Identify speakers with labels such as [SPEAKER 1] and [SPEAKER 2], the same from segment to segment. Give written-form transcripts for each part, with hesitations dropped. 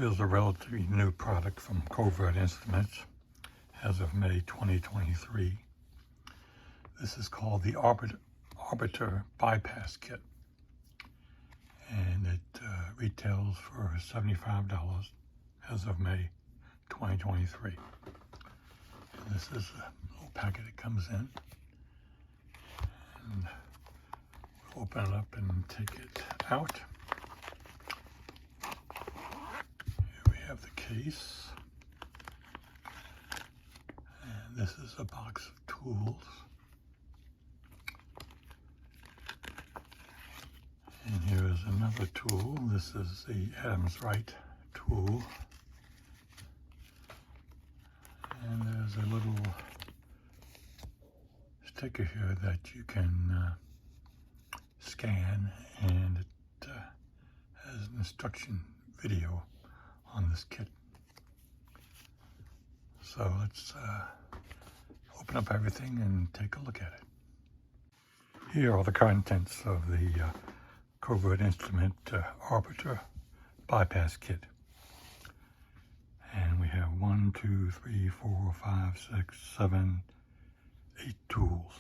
[SPEAKER 1] Here's a relatively new product from Covert Instruments as of May 2023. This is called the Arbiter Bypass Kit, and it retails for $75 as of May 2023. And this is a little packet it comes in, and we'll open it up and take it out. Have the case, and this is a box of tools, and here is another tool. This is the Adams Wright tool, and there's a little sticker here that you can scan, and it has an instruction video on this kit. So let's open up everything and take a look at it. Here are the contents of the Covert Instrument Arbiter Bypass Kit. And we have 1, 2, 3, 4, 5, 6, 7, 8 tools.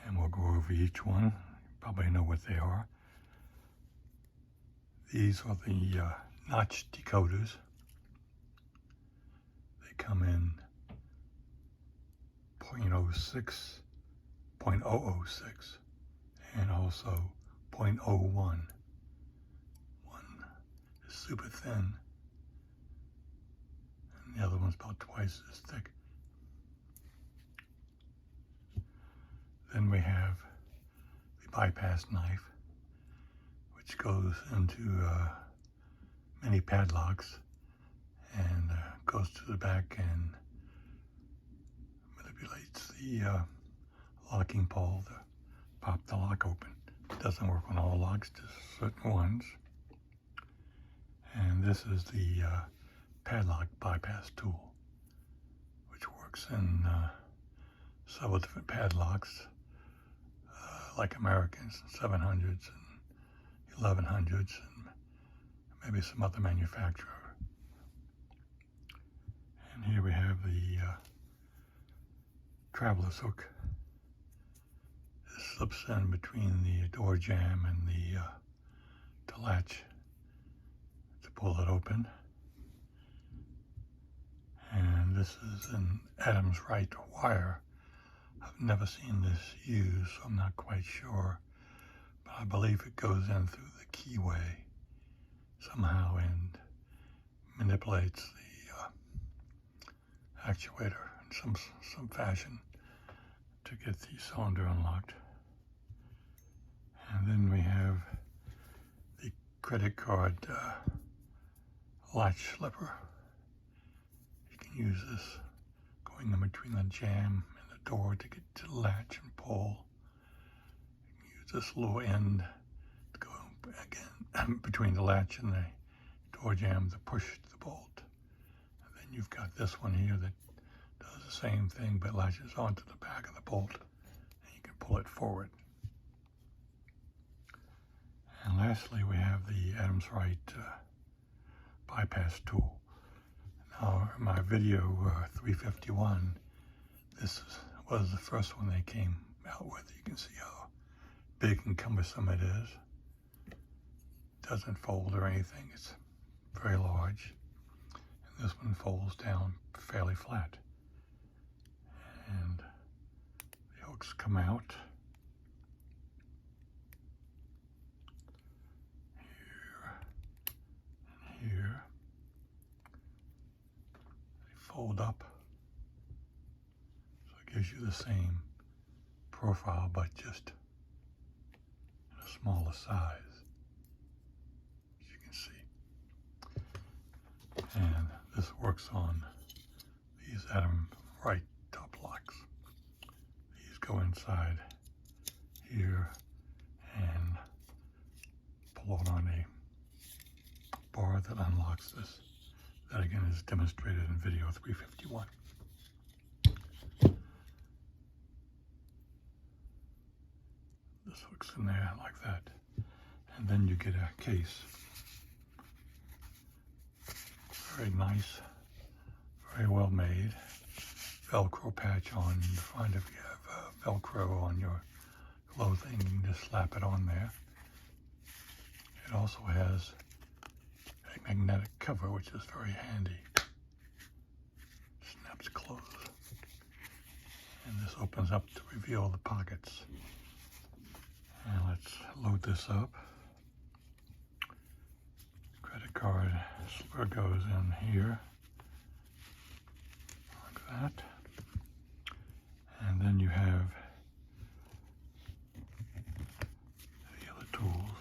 [SPEAKER 1] And we'll go over each one. You probably know what they are. These are the notch decoders. They come in 0.06, 0.006, and also 0.01. One is super thin, and the other one's about twice as thick. Then we have the bypass knife, which goes into many padlocks and goes to the back and manipulates the locking pole to pop the lock open. It doesn't work on all locks, just certain ones. And this is the padlock bypass tool, which works in several different padlocks, like Americans, 700s, and 1100s, and maybe some other manufacturer. And here we have the traveler's hook. This slips in between the door jamb and the latch to pull it open. And this is an Adams Wright wire. I've never seen this used, so I'm not quite sure. I believe it goes in through the keyway somehow and manipulates the actuator in some fashion to get the cylinder unlocked. And then we have the credit card latch slipper. You can use this going in between the jamb and the door to get to the latch and pull. This little end to go again between the latch and the door jamb to push the bolt. And then you've got this one here that does the same thing but latches onto the back of the bolt, and you can pull it forward. And lastly, we have the Adams Wright bypass tool. Now, in my video 351, this was the first one they came out with. You can see how big and cumbersome it is. It doesn't fold or anything. It's very large. And this one folds down fairly flat. And the hooks come out here and here. They fold up. So it gives you the same profile, but just smaller size, as you can see. And this works on these Adams Wright top locks. These go inside here and pull it on a bar that unlocks this. That again is demonstrated in video 351. This hooks in there like that. And then you get a case very nice, very well made. Velcro patch on the front. If you have Velcro on your clothing, you can just slap it on there. It also has a magnetic cover, which is very handy. Snaps closed. And this opens up to reveal the pockets. And let's load this up. Credit card slipper goes in here, like that. And then you have the other tools.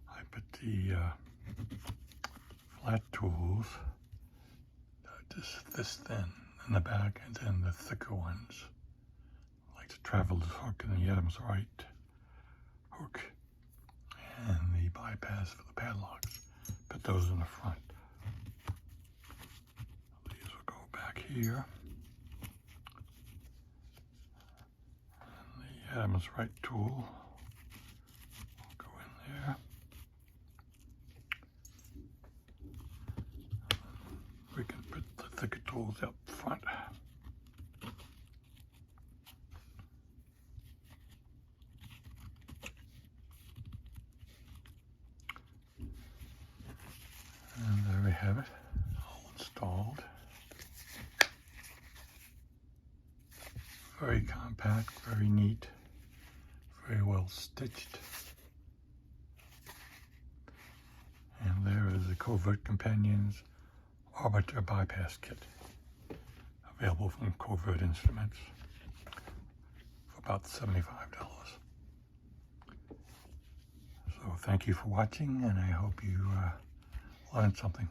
[SPEAKER 1] I put the flat tools, just this thin in the back, and then the thicker ones, like the traveler's hook and the Adams Right hook, and the bypass for the padlocks. Put those in the front. These will go back here. And the Adams Right tool will go in there. We can put the thicker tools up front. And there we have it, all installed. Very compact, very neat, very well stitched. And there is the Covert Companions Arbiter Bypass Kit, available from Covert Instruments for about $75. So thank you for watching, and I hope you learned something.